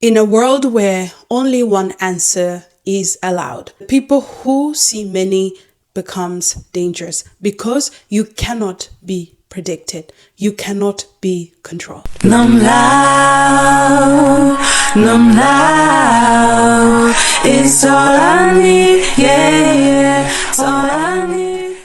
In a world where only one answer is allowed, people who see many becomes dangerous because you cannot be predicted. You cannot be controlled. Numb loud, it's all I need, yeah, it's all I need.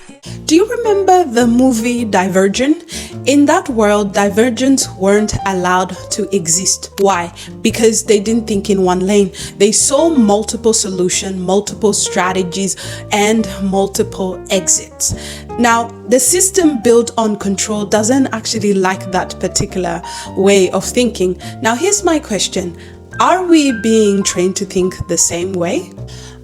Do you remember the movie Divergent? In that world, divergents weren't allowed to exist. Why? Because they didn't think in one lane. They saw multiple solutions, multiple strategies, and multiple exits. Now, the system built on control doesn't actually like that particular way of thinking. Now, here's my question. Are we being trained to think the same way?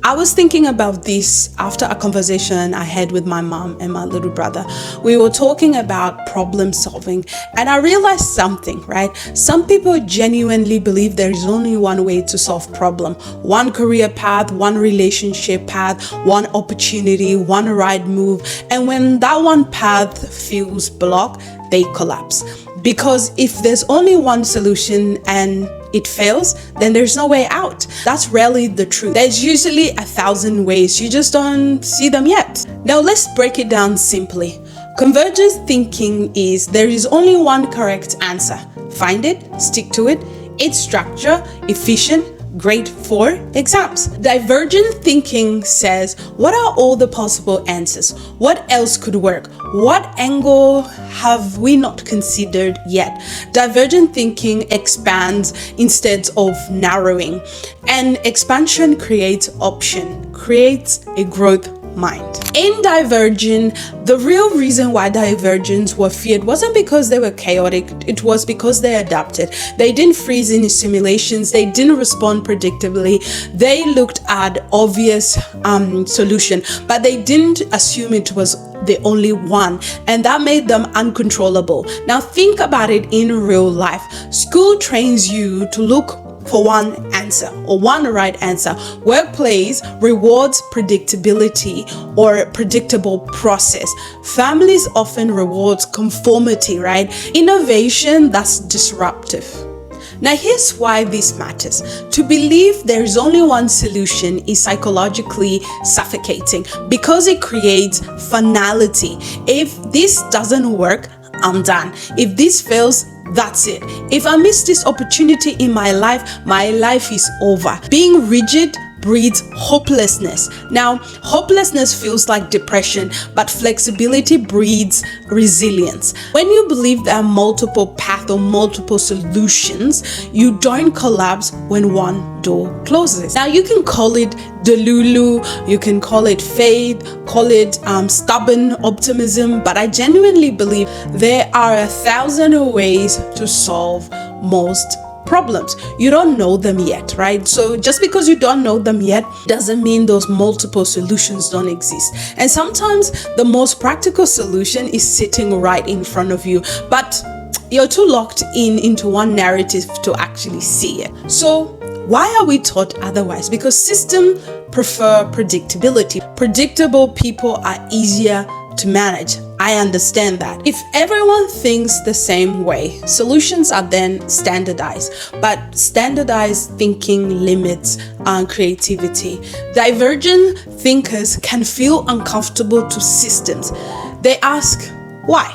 I was thinking about this after a conversation I had with my mom and my little brother. We were talking about problem solving, and I realized something, right? Some people genuinely believe there is only one way to solve problem. One career path, one relationship path, one opportunity, one right move. And when that one path feels blocked, they collapse. Because if there's only one solution and it fails, then there's no way out. That's rarely the truth. There's usually 1,000 ways. You just don't see them yet. Now let's break it down simply. Convergent thinking is there is only one correct answer. Find it, stick to it. It's structured, efficient, great for exams. Divergent thinking says, what are all the possible answers? What else could work? What angle have we not considered yet? Divergent thinking expands instead of narrowing. And expansion creates option, creates a growth mind. In Divergent, the real reason why divergents were feared wasn't because they were chaotic, it was because they adapted. They didn't freeze in simulations, they didn't respond predictably, they looked at obvious solution, but they didn't assume it was the only one, and that made them uncontrollable. Now think about it in real life. School trains you to look for one answer or one right answer. Workplace rewards predictability or predictable process. Families often rewards conformity, right? Innovation that's disruptive. Now here's why this matters. To believe there is only one solution is psychologically suffocating because it creates finality. If this doesn't work, I'm done. If this fails, that's it. If I miss this opportunity in my life is over. Being rigid breeds hopelessness. Now, hopelessness feels like depression, but flexibility breeds resilience. When you believe there are multiple paths or multiple solutions, you don't collapse when one door closes. Now, you can call it delulu, you can call it faith, call it stubborn optimism, but I genuinely believe there are 1,000 ways to solve most problems. You don't know them yet, right? So just because you don't know them yet doesn't mean those multiple solutions don't exist. And sometimes the most practical solution is sitting right in front of you, but you're too locked into one narrative to actually see it. So why are we taught otherwise? Because systems prefer predictability. Predictable people are easier to manage. I understand that. If everyone thinks the same way, solutions are then standardized, but standardized thinking limits creativity. Divergent thinkers can feel uncomfortable to systems. They ask, why?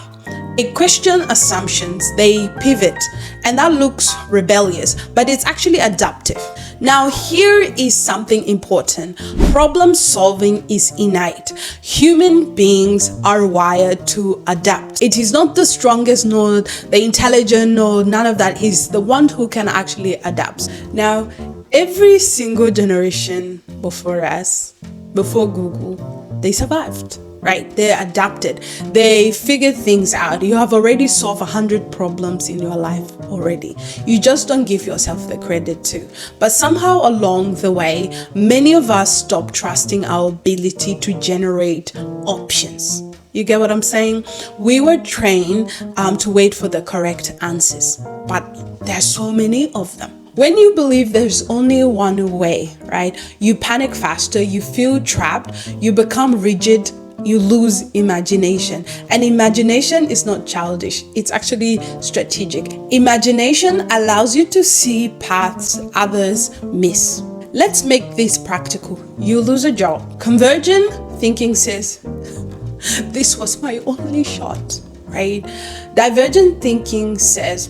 They question assumptions, they pivot, and that looks rebellious, but it's actually adaptive. Now, here is something important. Problem solving is innate. Human beings are wired to adapt. It is not the strongest nor the intelligent nor none of that. Is the one who can actually adapt. Now, every single generation before us, before Google, they survived. Right? They adapted. They figured things out. You have already solved 100 problems in your life already. You just don't give yourself the credit to. But somehow along the way, many of us stop trusting our ability to generate options. You get what I'm saying? We were trained to wait for the correct answers, but there's so many of them. When you believe there's only one way, right? You panic faster, you feel trapped, you become rigid, you lose imagination. And imagination is not childish, it's actually strategic. Imagination allows you to see paths others miss. Let's make this practical. You lose a job. Convergent thinking says, this was my only shot, right? Divergent thinking says,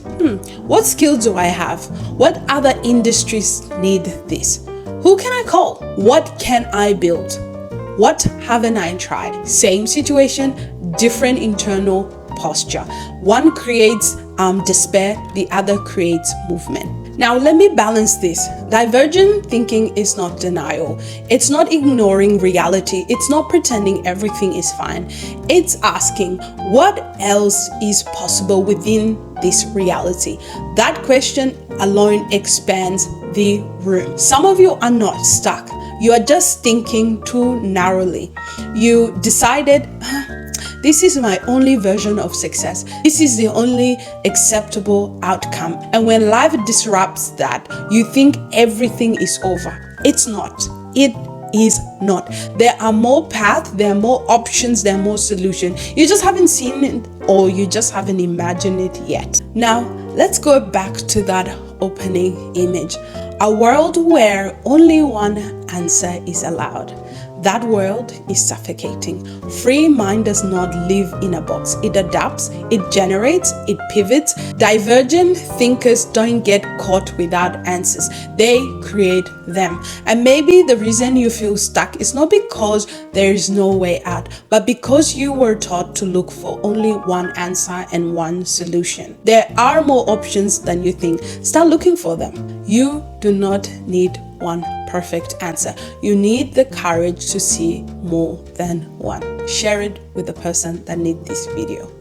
what skills do I have? What other industries need this? Who can I call? What can I build? What haven't I tried? Same situation, different internal posture. One creates despair, the other creates movement. Now, let me balance this. Divergent thinking is not denial. It's not ignoring reality. It's not pretending everything is fine. It's asking, what else is possible within this reality? That question alone expands the room. Some of you are not stuck. You are just thinking too narrowly. You decided, this is my only version of success. This is the only acceptable outcome. And when life disrupts that, you think everything is over. It's not. It is not. There are more paths, there are more options, there are more solutions. You just haven't seen it, or you just haven't imagined it yet. Now, let's go back to that opening image. A world where only one answer is allowed. That world is suffocating. Free mind does not live in a box. It adapts, it generates, it pivots. Divergent thinkers don't get caught without answers. They create them. And maybe the reason you feel stuck is not because there is no way out, but because you were taught to look for only one answer and one solution. There are more options than you think. Start looking for them. You do not need one perfect answer. You need the courage to see more than one. Share it with the person that needs this video.